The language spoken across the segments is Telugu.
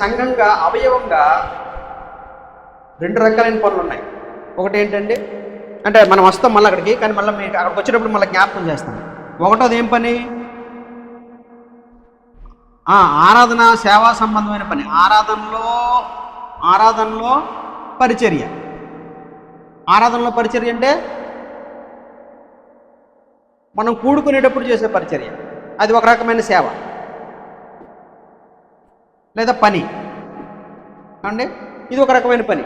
సంఘంగా అవయవంగా రెండు రకాలైన పనులు ఉన్నాయి. ఒకటి ఏంటంటే, అంటే మనం వస్తాం మళ్ళీ అక్కడికి, కానీ మళ్ళీ మీకు అక్కడికి వచ్చినప్పుడు మళ్ళీ జ్ఞాపకం చేస్తాం. ఒకటోది ఏం పని? ఆరాధన సేవా సంబంధమైన పని. ఆరాధనలో పరిచర్య. ఆరాధనలో పరిచర్య అంటే మనం కూడుకునేటప్పుడు చేసే పరిచర్య. అది ఒక రకమైన సేవ లేదా పని అండి. ఇది ఒక రకమైన పని.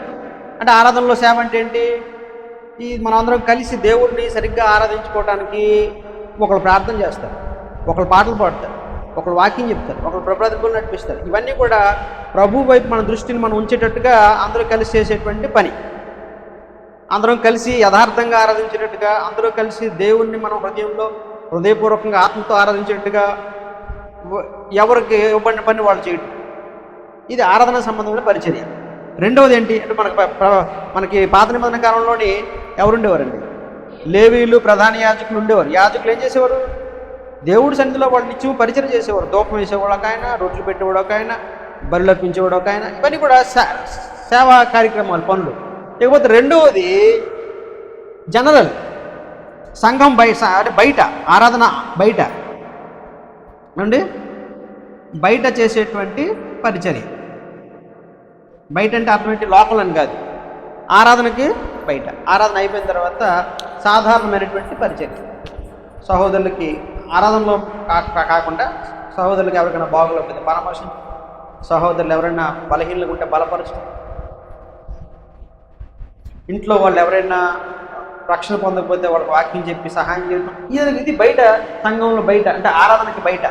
అంటే ఆరాధనలో సేవ అంటే ఏంటి? ఈ మనందరం కలిసి దేవుడిని సరిగ్గా ఆరాధించుకోవడానికి ఒకళ్ళు ప్రార్థన చేస్తారు, ఒకళ్ళు పాటలు పాడతారు, ఒకళ్ళు వాక్యం చెప్తారు, ఒకళ్ళు ప్రబోధకులు నడిపిస్తారు. ఇవన్నీ కూడా ప్రభు వైపు మన దృష్టిని మనం ఉంచేటట్టుగా అందరూ కలిసి చేసేటువంటి పని. అందరం కలిసి యథార్థంగా ఆరాధించేటట్టుగా, అందరూ కలిసి దేవుణ్ణి మనం హృదయపూర్వకంగా ఆత్మతో ఆరాధించేటట్టుగా ఎవరికి ఇవ్వబడిన పని వాళ్ళు చేయడం. ఇది ఆరాధన సంబంధమైన పరిచర్య. రెండవది ఏంటి అంటే, మనకి పాత నిబంధన కాలంలోని ఎవరుండేవారండి? లేవీయులు, ప్రధాన యాజకులు ఉండేవారు. యాజకులు ఏం చేసేవారు? దేవుడి సన్నిధిలో వాళ్ళు నిత్యం పరిచయం చేసేవారు. దూపం వేసేవాడు ఒక ఆయన, రొట్లు పెట్టేవాడు ఒక ఆయన, బరులు అర్పించేవాడు ఒక ఆయన. ఇవన్నీ కూడా సేవా కార్యక్రమాలు, పనులు. ఇకపోతే రెండవది జనరల్ సంఘం అంటే బయట ఆరాధన, బయట అండి, బయట చేసేటువంటి పరిచర్య. బయట అంటే అర్థం ఏంటి? లోపల అని కాదు, ఆరాధనకి బయట. ఆరాధన అయిపోయిన తర్వాత సాధారణమైనటువంటి పరిచర్య. సహోదరులకి ఆరాధనలో కాకుండా సహోదరులకి ఎవరికైనా బాగోలేకపోతే పరామర్శించు, సహోదరులు ఎవరైనా బలహీనలు ఉంటే బలపరచడం, ఇంట్లో వాళ్ళు ఎవరైనా రక్షణ పొందకపోతే వాళ్ళకి వాక్యం చెప్పి సహాయం చేయడం. ఇది బయట, సంఘంలో బయట, అంటే ఆరాధనకి బయట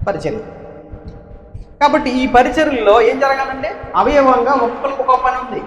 పరిచర్య. కాబట్టి ఈ పరిచర్యలో ఏం జరగాలంటే అవయవంగా ఒక్కొక్కరికి ఒక పని ఉంది.